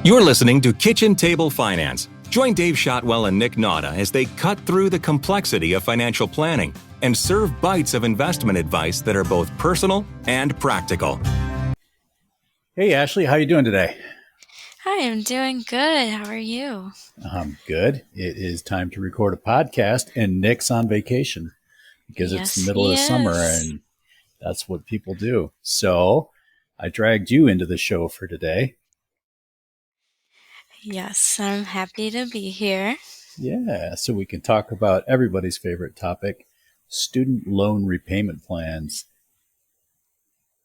You're listening to Kitchen Table Finance. Join Dave Shotwell and Nick Nauta as they cut through the complexity of financial planning and serve bites of investment advice that are both personal and practical. Hey, Ashley, how are you doing today? Hi, I'm doing good. How are you? I'm good. It is time to record a podcast, and Nick's on vacation because it's the middle of the summer, and that's what people do. So I dragged you into the show for today. Yes, I'm happy to be here. Yeah, so we can talk about everybody's favorite topic, student loan repayment plans,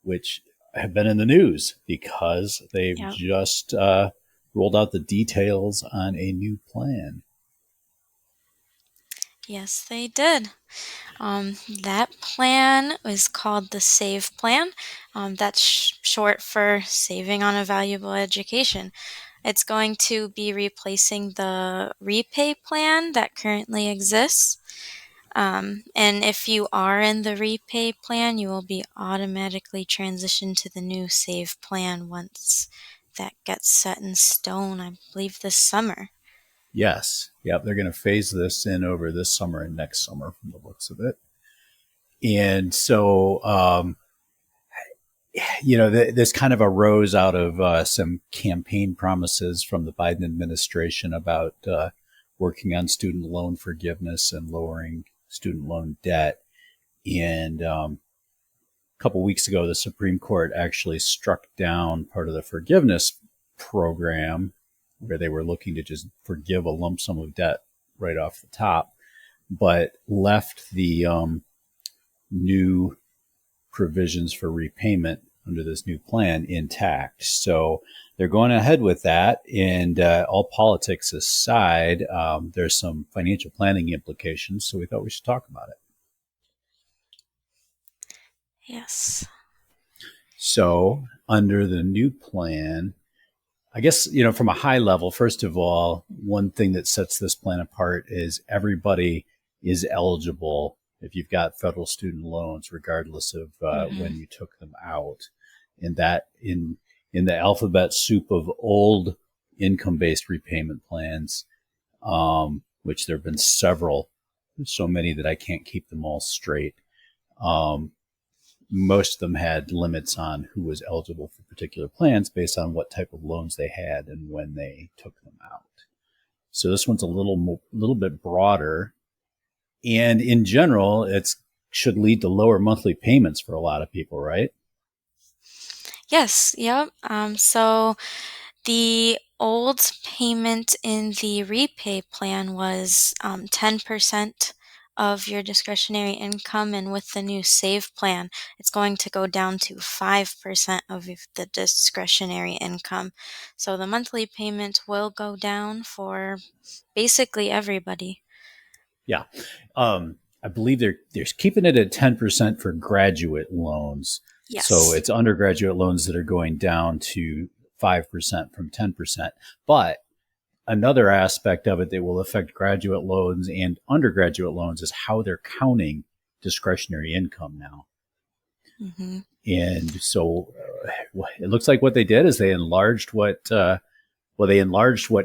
which have been in the news because they've just rolled out the details on a new plan. Yes, they did. That plan is called the SAVE plan. That's short for Saving on a Valuable Education. It's going to be replacing the repay plan that currently exists. And if you are in the repay plan, you will be automatically transitioned to the new SAVE plan once that gets set in stone, I believe this summer. Yes. Yep. They're going to phase this in over this summer and next summer from the looks of it. And so, this kind of arose out of some campaign promises from the Biden administration about working on student loan forgiveness and lowering student loan debt. And a couple of weeks ago, the Supreme Court actually struck down part of the forgiveness program where they were looking to just forgive a lump sum of debt right off the top, but left the new provisions for repayment under this new plan intact. So they're going ahead with that. And all politics aside, there's some financial planning implications. So we thought we should talk about it. Yes. So under the new plan, I guess, from a high level, first of all, one thing that sets this plan apart is everybody is eligible if you've got federal student loans, regardless of when you took them out. And that in the alphabet soup of old income-based repayment plans, which there have been several, so many that I can't keep them all straight. Most of them had limits on who was eligible for particular plans based on what type of loans they had and when they took them out. So this one's a little bit broader. And in general, it should lead to lower monthly payments for a lot of people, right? Yes, yep. So the old payment in the repay plan was 10% of your discretionary income, and with the new SAVE plan, it's going to go down to 5% of the discretionary income. So the monthly payment will go down for basically everybody. Yeah. I believe they're keeping it at 10% for graduate loans. Yes. So it's undergraduate loans that are going down to 5% from 10%. But another aspect of it that will affect graduate loans and undergraduate loans is how they're counting discretionary income now. Mm-hmm. And so it looks like what they did is they enlarged what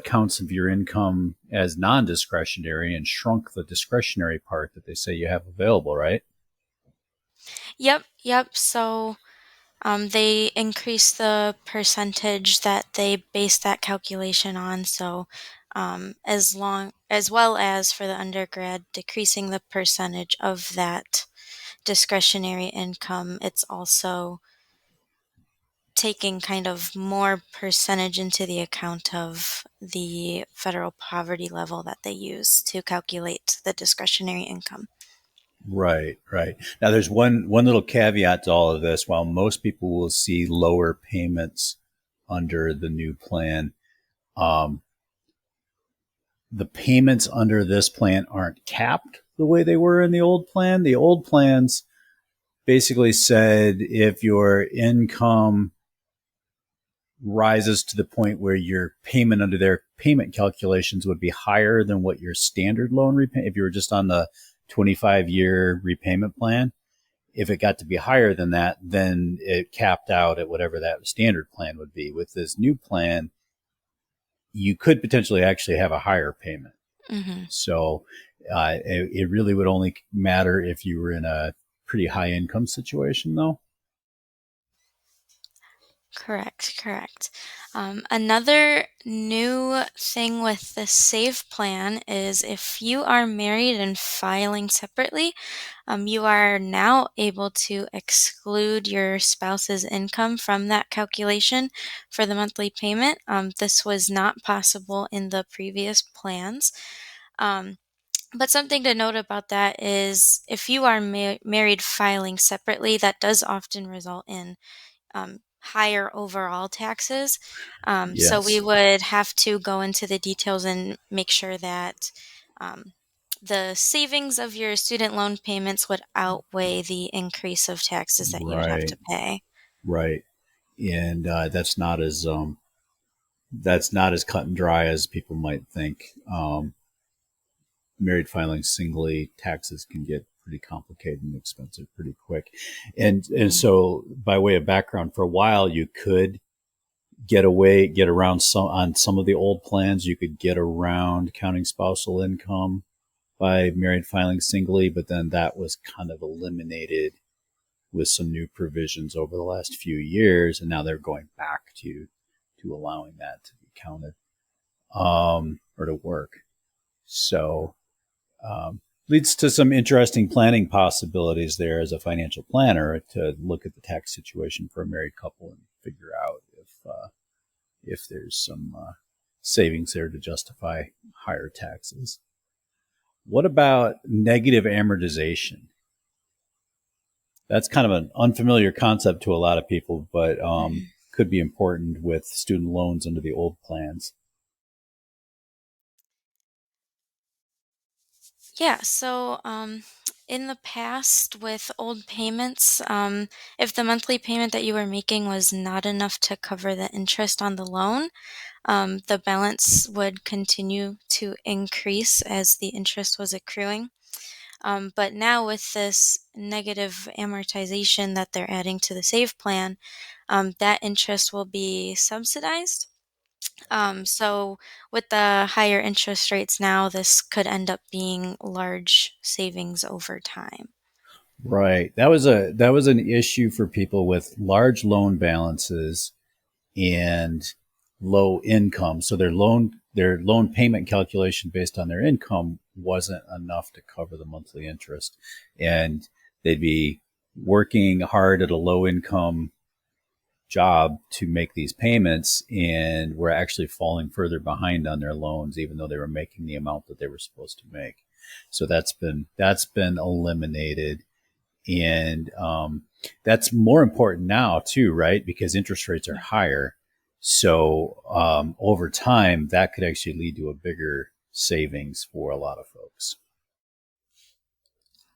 counts of your income as non-discretionary and shrunk the discretionary part that they say you have available, right? Yep. So they increased the percentage that they based that calculation on. So as well as for the undergrad, decreasing the percentage of that discretionary income, it's also taking kind of more percentage into the account of the federal poverty level that they use to calculate the discretionary income. Right. Now, there's one little caveat to all of this. While most people will see lower payments under the new plan, the payments under this plan aren't capped the way they were in the old plan. The old plans basically said if your income rises to the point where your payment under their payment calculations would be higher than what your standard loan repayment, if you were just on the 25-year repayment plan, if it got to be higher than that, then it capped out at whatever that standard plan would be. With this new plan, you could potentially actually have a higher payment. Hmm. So it really would only matter if you were in a pretty high income situation, though. Correct, correct. Another new thing with the SAVE plan is if you are married and filing separately, you are now able to exclude your spouse's income from that calculation for the monthly payment. This was not possible in the previous plans. Um, but something to note about that is if you are married filing separately, that does often result in higher overall taxes. So we Yes. would have to go into the details and make sure that um, the savings of your student loan payments would outweigh the increase of taxes that you would have to Right. pay. Right. And that's not as cut and dry as people might think. Married filing singly, taxes can get pretty complicated and expensive pretty quick. And Mm. so, by way of background, for a while you could get around some on some of the old plans. You could get around counting spousal income by married filing singly, but then that was kind of eliminated with some new provisions over the last few years, and now they're going back to allowing that to be counted or to work. So leads to some interesting planning possibilities there as a financial planner to look at the tax situation for a married couple and figure out if there's some savings there to justify higher taxes. What about negative amortization? That's kind of an unfamiliar concept to a lot of people, but Mm. could be important with student loans under the old plans. Yeah, so in the past with old payments, if the monthly payment that you were making was not enough to cover the interest on the loan, the balance would continue to increase as the interest was accruing. But now, with this negative amortization that they're adding to the SAVE plan, that interest will be subsidized. So, with the higher interest rates now, this could end up being large savings over time. Right. That was an issue for people with large loan balances and low income. So their loan payment calculation based on their income wasn't enough to cover the monthly interest. And they'd be working hard at a low income job to make these payments and were actually falling further behind on their loans, even though they were making the amount that they were supposed to make. So that's been eliminated. And that's more important now too, right? Because interest rates are higher. So over time, that could actually lead to a bigger savings for a lot of folks.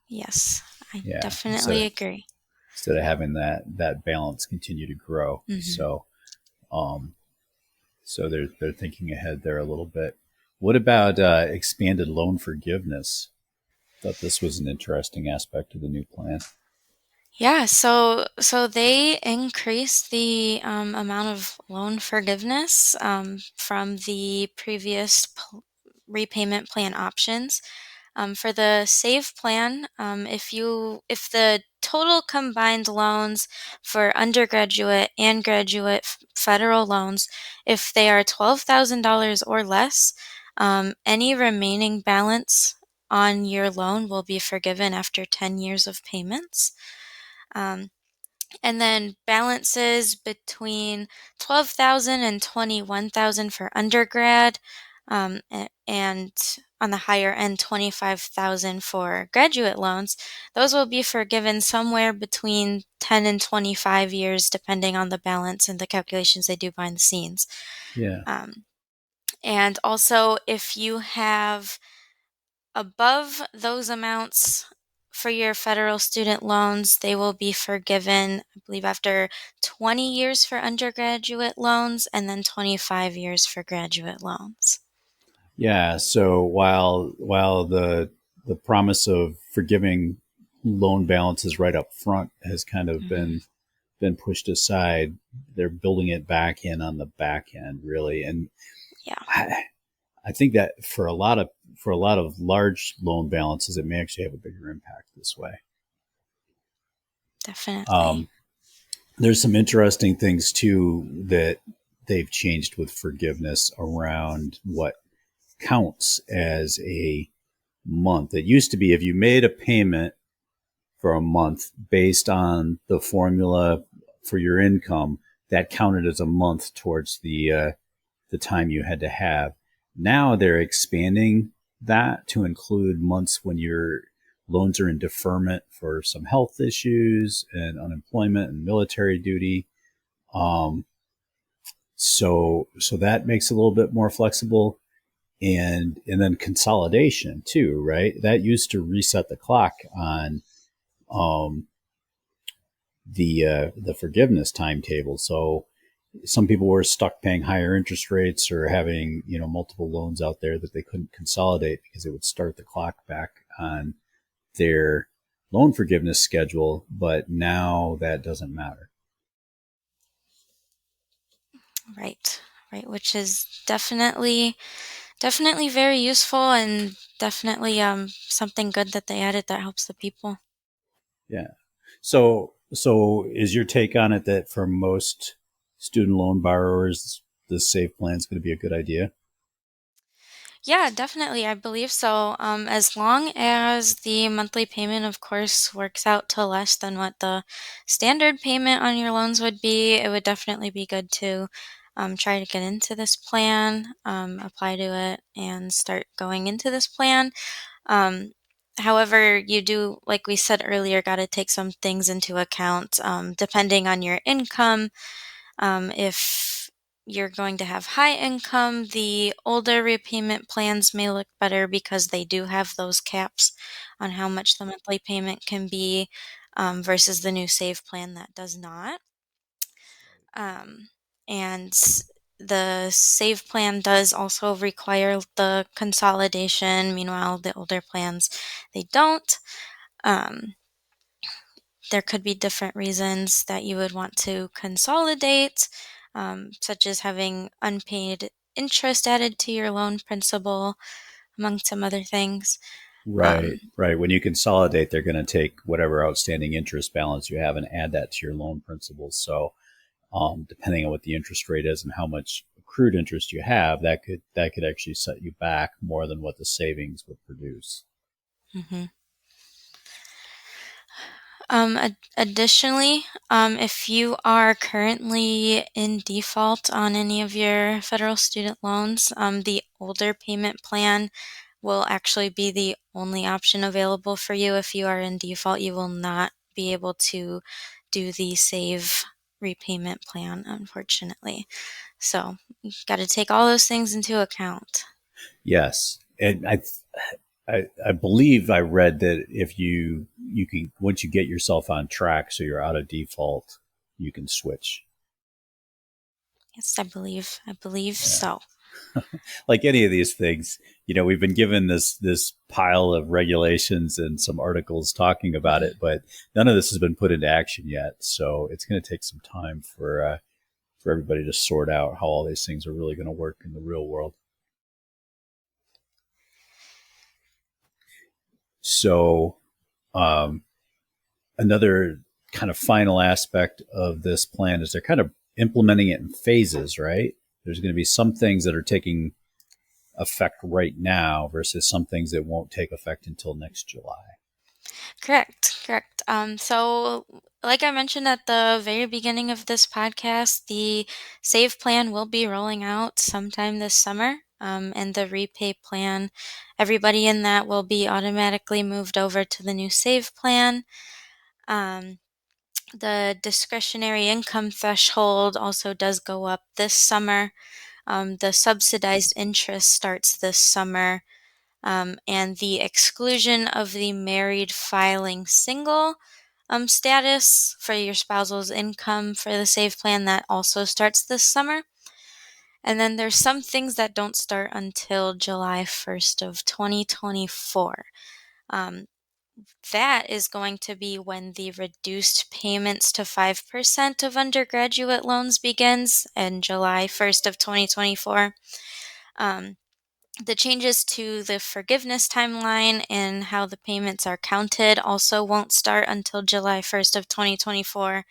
Yes, I Yeah, definitely agree. instead of having that balance continue to grow. Hmm. Um, so they're thinking ahead there a little bit. What about expanded loan forgiveness? Thought this was an interesting aspect of the new plan. Yeah, so they increased the amount of loan forgiveness from the previous repayment plan options. For the SAVE plan, if the total combined loans for undergraduate and graduate federal loans, if they are $12,000 or less, any remaining balance on your loan will be forgiven after 10 years of payments. Um, and then balances between 12,000 and 21,000 for undergrad, and on the higher end, 25,000 for graduate loans. Those will be forgiven somewhere between 10 and 25 years, depending on the balance and the calculations they do behind the scenes. Yeah. Um, and also, if you have above those amounts for your federal student loans, they will be forgiven, I believe, after 20 years for undergraduate loans and then 25 years for graduate loans. Yeah. So while the promise of forgiving loan balances right up front has kind of Mhm. been pushed aside, they're building it back in on the back end, really. And Yeah, I, I think that for a lot of large loan balances, it may actually have a bigger impact this way. definitely. Um, there's some interesting things too that they've changed with forgiveness around what counts as a month. It used to be if you made a payment for a month based on the formula for your income, that counted as a month towards the time you had to have. Now they're expanding that to include months when your loans are in deferment for some health issues and unemployment and military duty. Um, so that makes it a little bit more flexible, and then consolidation too, right? That used to reset the clock on um, the forgiveness timetable. So some people were stuck paying higher interest rates or having multiple loans out there that they couldn't consolidate because it would start the clock back on their loan forgiveness schedule. But now that doesn't matter. Right, right, which is definitely very useful and definitely something good that they added that helps the people. Yeah. So is your take on it that for most student loan borrowers, the save plan is going to be a good idea? Yeah, definitely. I believe so. As long as the monthly payment, of course, works out to less than what the standard payment on your loans would be, it would definitely be good to try to get into this plan, apply to it, and start going into this plan. Um, However, you do, like we said earlier, got to take some things into account, depending on your income. If you're going to have high income, the older repayment plans may look better because they do have those caps on how much the monthly payment can be, versus the new save plan that does not. Um, and the save plan does also require the consolidation. Meanwhile, the older plans, they don't. Um, there could be different reasons that you would want to consolidate, such as having unpaid interest added to your loan principal, among some other things. Right, Um, right. When you consolidate, they're going to take whatever outstanding interest balance you have and add that to your loan principal. So, depending on what the interest rate is and how much accrued interest you have, that could actually set you back more than what the savings would produce. mhm. Additionally, if you are currently in default on any of your federal student loans, the older payment plan will actually be the only option available for you. If you are in default, you will not be able to do the save repayment plan, unfortunately. So you've got to take all those things into account. Yes, and I believe I read that if you can once you get yourself on track, so you're out of default, you can switch. Yes, I believe Yeah. so. Like any of these things, we've been given this pile of regulations and some articles talking about Mhm. it, but none of this has been put into action yet. So it's going to take some time for everybody to sort out how all these things are really going to work in the real world. So um, another kind of final aspect of this plan is they're kind of implementing it in phases, right? There's going to be some things that are taking effect right now versus some things that won't take effect until next July. Correct, correct. So, like I mentioned at the very beginning of this podcast, the save plan will be rolling out sometime this summer. And the repay plan, everybody in that will be automatically moved over to the new save plan. Um, the discretionary income threshold also does go up this summer. The subsidized interest starts this summer, and the exclusion of the married filing single status for your spousal's income for the save plan that also starts this summer. And then there's some things that don't start until July 1st of 2024. Um, that is going to be when the reduced payments to 5% of undergraduate loans begins in July 1st of 2024. Um, the changes to the forgiveness timeline and how the payments are counted also won't start until July 1st of 2024.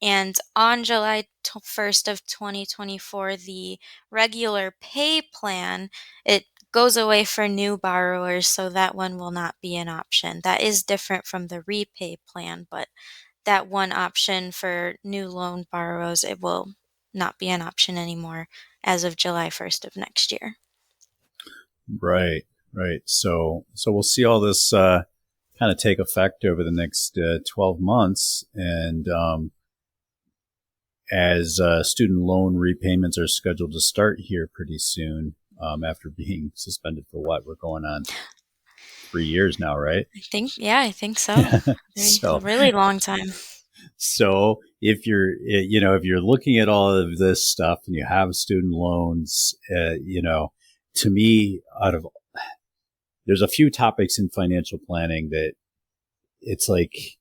And on July 1st of 2024, the regular pay plan, it goes away for new borrowers, so that one will not be an option. That is different from the repay plan, but that one option for new loan borrowers, it will not be an option anymore as of July 1st of next year. Right, right. So we'll see all this kind of take effect over the next 12 months. And as student loan repayments are scheduled to start here pretty soon, after being suspended for what? We're going on 3 years now, right? I think so. A So, really long time. so if you're looking at all of this stuff and you have student loans, to me, there's a few topics in financial planning that it's like,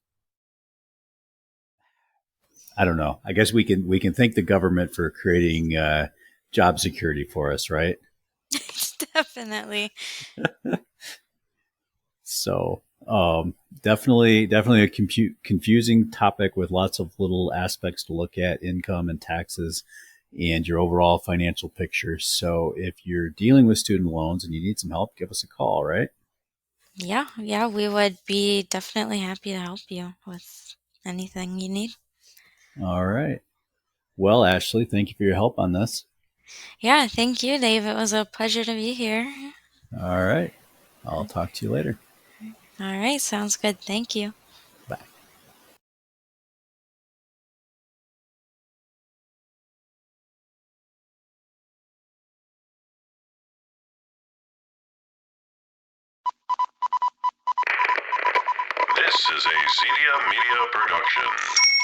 I don't know. I guess we can thank the government for creating job security for us, right? Definitely. So definitely a confusing topic with lots of little aspects to look at: income and taxes, and your overall financial picture. So if you're dealing with student loans and you need some help, give us a call, right? Yeah, we would be definitely happy to help you with anything you need. All right. Well, Ashley, thank you for your help on this. Yeah, thank you, Dave. It was a pleasure to be here. All right. I'll talk to you later. All right, sounds good. Thank you. Bye. This is a Cedia Media production.